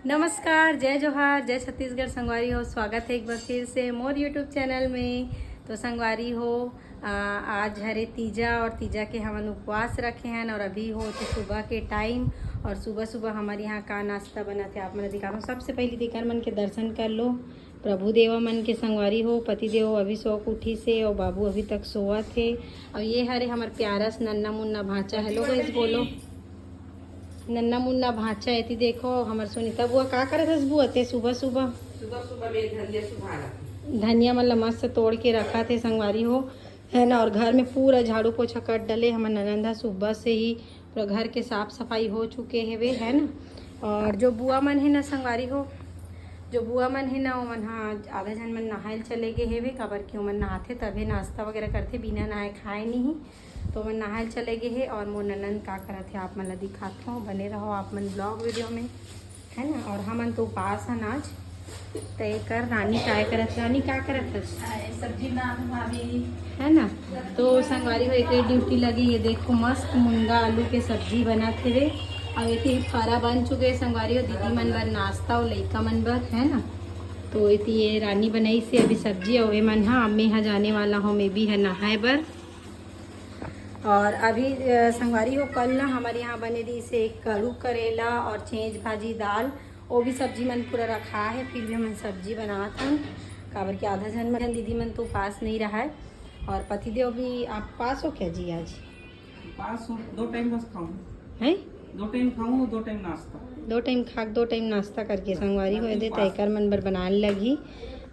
नमस्कार, जय जोहार, जय छत्तीसगढ़। संगवारी हो, स्वागत है एक बार फिर से मोर यूट्यूब चैनल में। तो संगवारी हो, आज हरे तीजा और तीजा के हमन उपवास रखे हैं और अभी हो तो सुबह के टाइम। और सुबह सुबह हमारे यहाँ का नाश्ता बना थे, आप मन दिखा रहा हूँ। सबसे पहले दिखा मन के दर्शन कर लो प्रभु देवा मन के। संगवारी हो, पति देव अभी सो उठी से और बाबू अभी तक सोआ थे। और ये हरे हमारे प्यारा से नन्ना मुन्ना भांचा। हेलो गाइस बोलो, नन्ना मुन्ना भांचा है। देखो हमारे सुनीता बुआ का करे थे बुआ ते सुबह सुबह धनिया मतलब मस्त तोड़ के रखा थे संगवारी हो, है ना। और घर में पूरा झाड़ू पोछा कर डले हमारे ननंदा। सुबह से ही पूरा घर के साफ सफाई हो चुके हैं वे, है ना। और जो बुआ मन है ना संगवारी हो, जो बुआ मन है ना वो मन हाँ आधा जन मन नहाए चले गए हेवे। काबर क्यों मन नहाते तभी नाश्ता वगैरह करते, बिना नहाए खाए नहीं तो मन नहाए चले गए है। और मोर ननंद का करत है आप मन ला दिखाता हूँ, बने रहो आप मन ब्लॉग वीडियो में, है ना। और हमन तो उपास है आज तय कर। रानी काय करत, रानी का करत है सब्जी ना भाभी, है ना। तो संगवारी हो एक ड्यूटी लगी। ये देखो मस्त मुनगा आलू के सब्जी बना थे वे। और ये खारा बन चुके संगवारी हो, दीदी मन बर नाश्ता और लइका मन बर, है ना। तो ये रानी बनाई से अभी सब्जी और मन हाँ मैं यहाँ जाने वाला हूँ, मैं भी है नहाए बर। और अभी संगवारी हो कल ना हमारे यहाँ बने रही से एक कड़ू करेला और छेंज भाजी दाल, वो भी सब्जी मन पूरा रखा है। फिर भी हम सब्जी बना था काबर के आधा जन मन दीदी मन तो पास नहीं रहा है। और पतिदेव भी आप पास हो क्या जी? आज पास हो, 2 टाइम बस खाऊं है, 2 टाइम खाऊं, 2 टाइम नाश्ता, 2 टाइम खा 2 टाइम नाश्ता करके संगवारी हो दे तैकर मन बर बनाने लगी।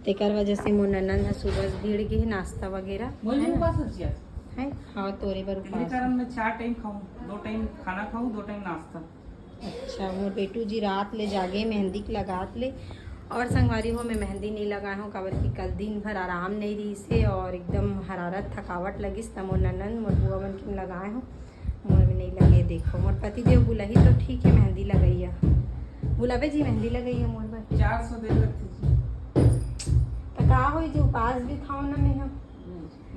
तेकर वजह से मोर ननंद सुबह भीड़ गई नाश्ता वगैरह है। हाँ तोरे बर उपास कारण मैं 4 टाइम खाऊं, 2 टाइम खाना खाऊं, 2 टाइम नाश्ता। अच्छा, मोर बेटू जी रात ले जागे मेहंदी लगात ले। और संगवारी हो मैं मेहंदी नहीं लगाया हूँ काबर कि कल दिन भर आराम नहीं रही से और एकदम हरारत थकावट लगिस। त मोर ननंद मोर बुआ मन के लगाए हूँ, मोर में नहीं लगे। देखो मोर पति देव बुलाही तो ठीक है मेहंदी लगैया, बुलावे जी मेहंदी लगैया मोर बर 400 दे रखी तो का हो जी उपास भी खाओ ना।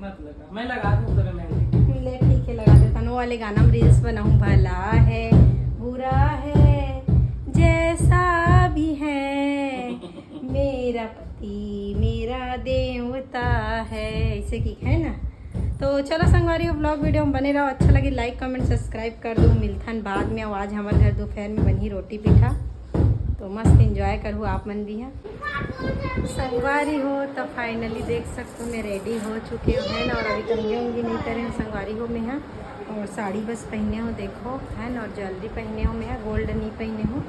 मत लगा, मैं लगा दूं तेरे मेहंदी। ले ठीक है लगा देता। नो वाले गाना में रील्स बनाऊं, भला है बुरा है जैसा भी है मेरा पति मेरा देवता है, ऐसे की है ना। तो चलो संगवारी हो ब्लॉग वीडियो में बने रहो। अच्छा लगे लाइक कमेंट सब्सक्राइब कर दो। मिलथन बाद में। आज हमारे घर दोपहर में बनी रोटी पीठा, तो मस्त एंजॉय करूँ आप मन भी है संगवारी हो। तो फाइनली देख सकते हो मैं रेडी हो चुके हो, है ना। और अभी कंघी उंगी नहीं करे हैं संगवारी हो में है। और साड़ी बस पहने हो देखो, है ना। और ज्वेलरी पहने हो मैं, गोल्ड नहीं पहने हो,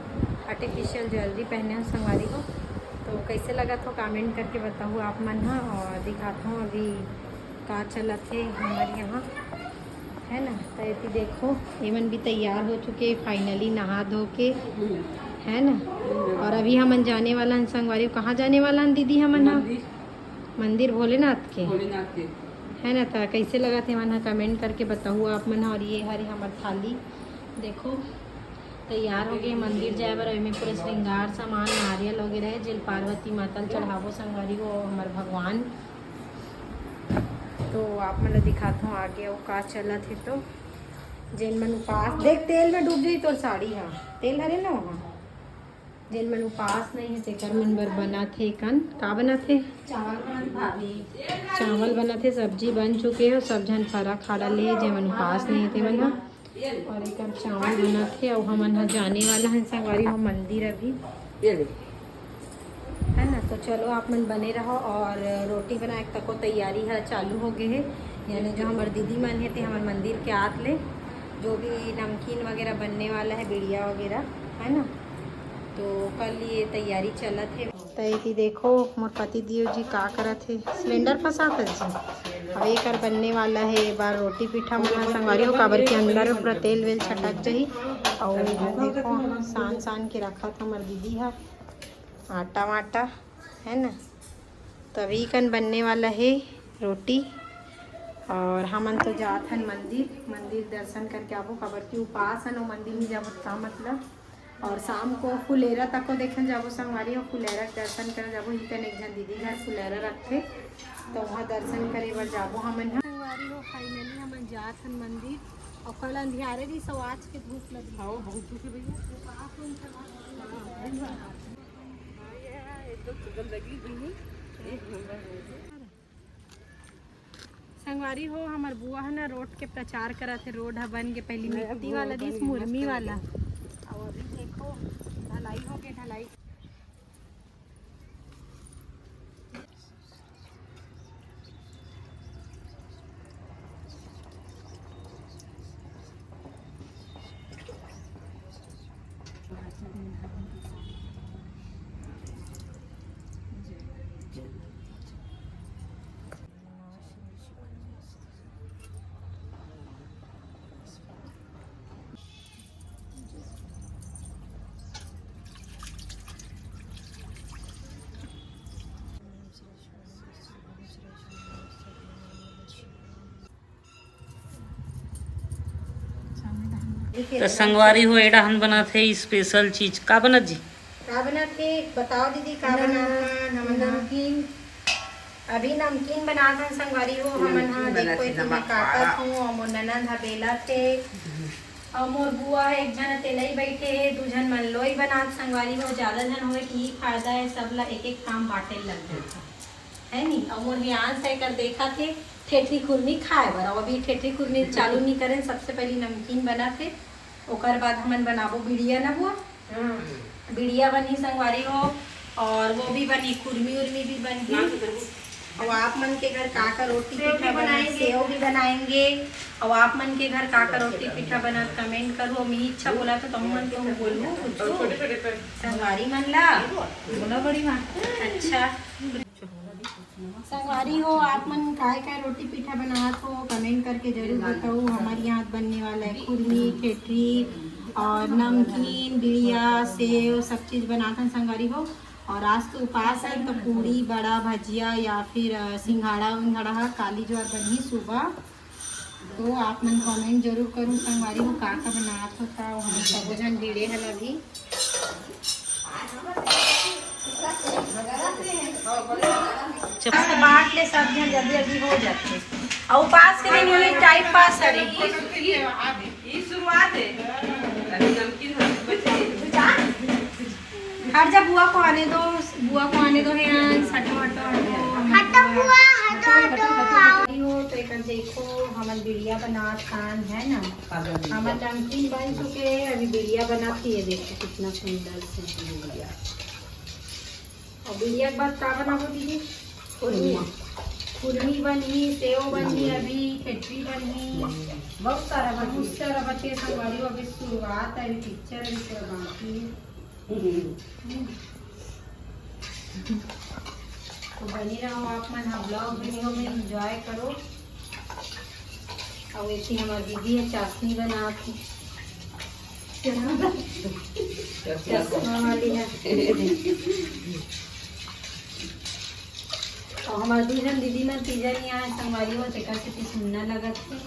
आर्टिफिशियल ज्वेलरी पहने हो संगवारी हो। तो कैसे लगा तो कमेंट करके बताओ आप मन हाँ। और दिखाता हूँ अभी का चला थे हमारे यहाँ, है ना। तो ये देखो एमन भी तैयार हो चुके फाइनली नहा धो के, है ना। और अभी हमन जाने वाला हैं संगवारी। कहाँ जाने वाला हैं दीदी? हमन मंदिर भोलेनाथ के, है ना। तो कैसे लगा थे मन कमेंट करके बताओ आप मन। और ये हरे हमार थाली देखो तैयार हो गए मंदिर जाए बर। में पूरे श्रृंगार सामान नारियल वगैरह है, जिल पार्वती माता चढ़ावो संगवारी हो हमारे भगवान। तो आप मन दिखाता हूँ आगे वो का चला थे। तो जिन मन उपास देख तेल में डूब गई तो साड़ी हाँ तेल हरे ना वहाँ। जिन मन उपास नहीं है तेकर मन बर बना थे कन का बना थे चावल बना थे, सब्जी बन चुके हो। सब जन फरा खाड़ा ले जे मन उपास नहीं थे मन। और एक चावल बना थे और हमन जाने वाला है संगवारी हो मंदिर अभी, है ना। तो चलो आप मन बने रहो। और रोटी बनाए तक को तैयारी है चालू हो गए है। यानी जो हमारे दीदी मन है थे हमारे मंदिर के आत ले जो भी नमकीन वगैरह बनने वाला है, बिड़िया वगैरह, है ना। तो कल ये तैयारी चला थे। तो देखो मोर पति देव जी का करत थे, सिलेंडर फंसात जी। अब एक बनने वाला है एक बार रोटी पीठा मना संगवारी हो काबर के अंदर पूरा तेल वेल छटक जाही। और देखो सान सान के रखा था हमारे दीदी है आटा वाटा, है ना। तभी कन बनने वाला है रोटी। और हमन तो जात हन मंदिर दर्शन करके आबो काबर की उपास है। मंदिर में जाबो का मतलब। और शाम को फुलेरा तक को देखन जाबो संगवारी हो, फुलेरा दर्शन करे जाबो। ही कन एक जन दीदी घर फुलेरा रखते तो वहाँ दर्शन करे बर जाबो हमन संगवारी हो। फाइनली हमन जात हन मंदिर। और कल अंधियारे भी सो आज के धूप लगी बहुत भैया। संगवारी हो हमार बुआ है ना रोड के प्रचार करा थे। रोड है बन के पहली मिट्टी वाला दिस मुरमी वाला और अभी देखो ढलाई हो गई। ढलाई तो संगवारी हो एडा हम बना थे स्पेशल चीज का बनत जी। का बना थे बताओ दीदी का बना हम नमकीन। अभी नमकीन बना था संगवारी हो हमन हाँ देखो इतना काटा हूँ और मोर ननद हबेला थे और मोर बुआ है एक जन अकेले बैठे है। दू जन मन लोई बना संगवारी हो। ज्यादा जन हुए कि फायदा है सब ला एक एक काम बांटे लग जाता है नी। और मोर ध्यान से कर देखा थे ठेठरी खुरमी खाए बर। अभी ठेठरी खुरमी चालू नहीं करें। सबसे पहले नमकीन बना थे ओकर बाद हमन बनाबो बिड़िया ना बुआ। बिड़िया बनी संगवारी हो और वो भी बनी खुरमी उर्मी भी बनी। और आप मन के घर काका रोटी पीठा बनाएंगे सेव भी बनाएंगे। और आप मन के घर काका रोटी पीठा बना कमेंट करो। मैं इच्छा बोला तो तुम मन तो बोलूँ कुछ संगवारी मन ला बोला बड़ी माँ। अच्छा संगवारी हो आप मन काय रोटी पीठा बना तो कमेंट करके जरूर बताओ। हमारे यहाँ बनने वाला है खुरमी ठेठरी और नमकीन बिड़िया सेव सब चीज़ बनाते हैं संगवारी हो। और आज तो उपास है तो पूड़ी बड़ा भजिया या फिर सिंघाड़ा उंघाड़ा काली ज्वार बनी सुबह। तो आप मन कमेंट जरूर करूँ संगवारी हो का बनात होता। हम सब जन भिड़े हल अभी बांट ले सब जन जल्दी जल्दी हो जाते। और उपास के दिन ये टाइम पास है शुरुआत हर जब बुआ को आने दो है तो एक देखो हमन बिड़िया बना खान है ना। हमन नमकीन बन चुके हैं अभी बिड़िया बनाती है। देखो कितना सुंदर से बिड़िया। और बिड़िया के बाद क्या बनाबो दीदी खुरमी बनी सेव बनी अभी ठेठरी बनी बहुत सारा बच्चे संगवारी अभी शुरुआत है। अभी पिक्चर अभी पूरा बाकी है तो बनी रहो आप मन ब्लॉग वीडियो में एंजॉय करो। और ऐसी हमारी दीदी है चाशनी बनाती चश्मा वाली है। और हमारे दूसरे दीदी में तीजा नहीं आए संगवारी हो देखा कितनी सुनना लगा थे।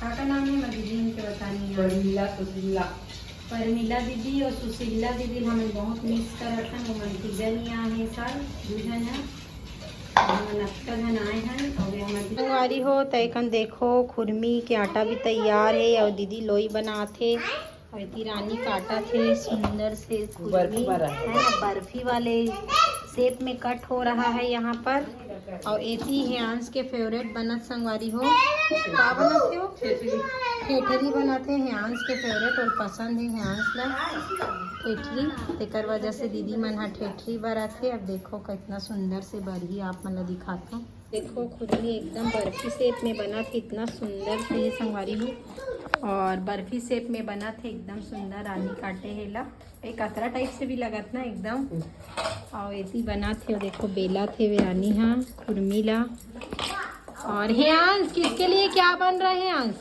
का नाम है मेरी दीदी इनके बतानी परमिला दीदी और सुशीला दीदी हमें बहुत मिस कर था। वो तीजा नहीं आए साल दूजन है संगवारी हो तैकन देखो खुरमी के आटा भी तैयार है और दीदी लोई बनाते और इतनी रानी काटा थे सुंदर से खुरमी है ना बर्फी वाले शेप में कट हो रहा है यहाँ पर। और एती ह्यांस के फेवरेट बनत संगवारी हो क्या बनाते हो ठेठरी बनाते हैं ह्यांस के फेवरेट और पसंद है ह्यांस ला ठेठरी। तेकर वजह से दीदी मन हा ठेठरी बनाते। अब देखो कितना सुंदर से बरही आप मन ला दिखाता हूँ। देखो खुरमी एकदम बर्फी शेप में बना थे इतना सुंदर से ये संगवारी हो। और बर्फी शेप में बना थे एकदम सुंदर रानी काटे है ला एक अतरा टाइप से भी लगत ना एकदम। और ऐसी बना थे देखो बेला थे वे रानी हाँ खुरमी ला। और ह्यांस किसके लिए क्या बन रहा है ह्यांस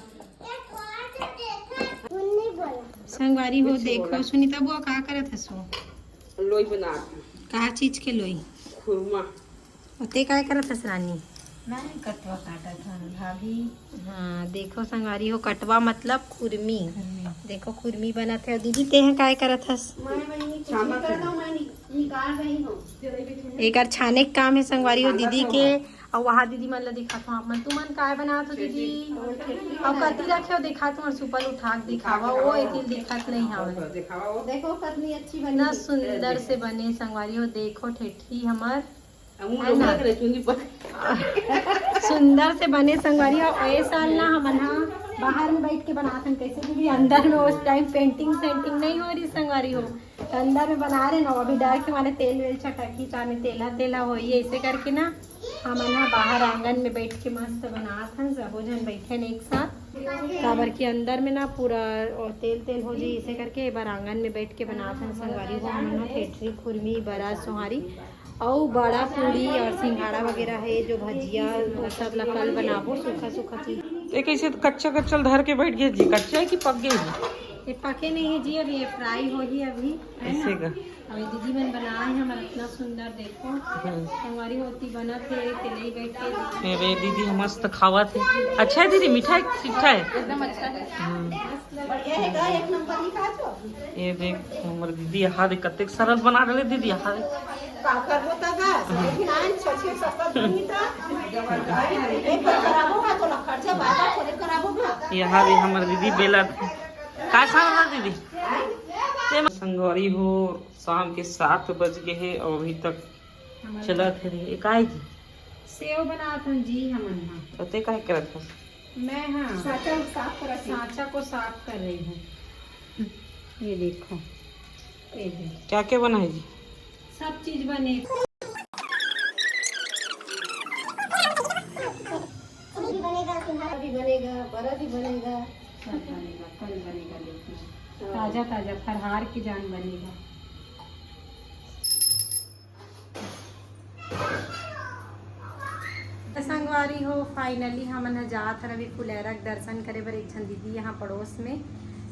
संगवारी हो देखो सुनीता बुआ का करत है सो लोई बना का चीज के लोई खुरमा ते काय करत है रानी नहीं कटवा काटा था भाभी। हाँ देखो संगवारी हो कटवा मतलब खुरमी। देखो खुरमी बना थे और दीदी ते हैं काय करत हस एक और छाने का काम है संगवारी हो दीदी के। और वहाँ दीदी मन ला दिखात हूँ आप मन तुमन काय बनात हो दीदी। और कति रखे हो दिखात हूँ और सुपल उठा के दिखावा वो इतिल दिखत नहीं हवे। देखो कितनी अच्छी बनी इतना सुंदर से बने संगवारी हो देखो ठेठी हमर सुंदर से बने संगवारी हो। ए साल ना हमन हा बाहर में बैठ के बनाते हैं कैसे भी अंदर में उस टाइम पेंटिंग सेंटिंग नहीं हो रही संगवारी हो तो अंदर में बना रहे ना अभी डर के माने तेल वेल छटकी चाहे तेला तेला हो ऐसे करके ना हमन हा बाहर आंगन में बैठ के मस्त बनाते हैं सबो जन बैठे एक साथ काबर के अंदर में ना पूरा और तेल तेल हो जाए ऐसे करके एक बार आंगन में बैठ के बनाते हैं संगवारी हो। हमन हा ठेठरी खुरमी बड़ा सोहारी और बड़ा पूरी और सिंघाड़ा वगैरह है जो भजिया वो सब ला कल बनाबो सूखा सूखा चीज। एक ऐसे कच्चा कच्चा धर के बैठ गया जी। कच्चा है कि पक गया जी? ये पके नहीं है जी अभी ये फ्राई हो ही अभी है ना। ऐसे का अभी दीदी मन बनाए हैं हमारा इतना सुंदर देखो हमारी होती बना थे तेल बैठ के मेरे दीदी मस्त खावा थे। अच्छा है दीदी मीठा है ठीठा है एकदम अच्छा है बढ़िया है एक नंबर ही खा तो ये देख हमर दीदी यहाँ देख कतेक सरल बना रहे दीदी यहाँ का करबो त गा लेकिन आइन छछे सस्ता दूनी त एक बार कराबो का तो खर्चा बाबा थोड़े कराबो का यहाँ भी हमारे दीदी बेला थे का खा रहा दीदी संगवारी हो। शाम के 7 बज गए हैं और अभी तक चला थे एक आए जी सेव बनाते हैं जी हमन हा। पते का करत है मैं हाँ साचा साफ कर सांचा को साफ कर रही हूँ। ये देखो ये देखो क्या क्या बनाए जी? सब चीज बने बनेगा सिंघाड़ा भी बनेगा बड़ा भी बनेगा सब बनेगा कल बनेगा देखिए ताजा ताजा फरहार की जान बनेगा। संगवारी हो फाइनली हमन जात हन अभी फुलेरा के दर्शन करे बर एक झन दीदी यहाँ पड़ोस में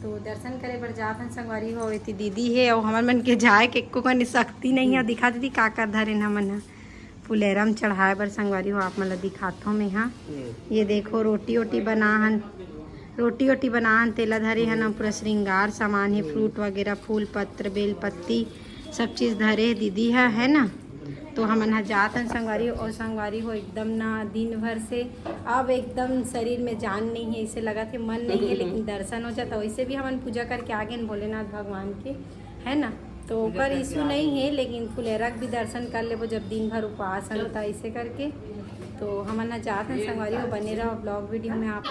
तो दर्शन करे बर जात हन संगवारी हो। इतनी दीदी है और हमन मन के जाए के एको कन शक्ति नहीं है। दिखा दीदी का कर धरे हमन हा फुलेरा में चढ़ाए बर संगवारी हो आप मन ला दिखात हूँ मैं यहाँ। ये देखो रोटी वोटी बना हन रोटी वोटी बना हन तेला धरे हन पूरा श्रृंगार सामान है फ्रूट वगैरह फूल पत्र बेल पत्ती सब चीज़ धरे दीदी है ना। तो हमन हा जात हन संगवारी और संगवारी हो एकदम ना दिन भर से अब एकदम शरीर में जान नहीं है ऐसे लगा थे मन नहीं है लेकिन दर्शन हो जाता वैसे भी हमन पूजा करके आ गए भोलेनाथ भगवान के है ना। तो ऊपर इशू नहीं है लेकिन फुलेरा भी दर्शन कर ले वो जब दिन भर उपवास होता ऐसे करके। तो हमन हा जात हन संगवारी हो बने रहो ब्लॉग वीडियो में आप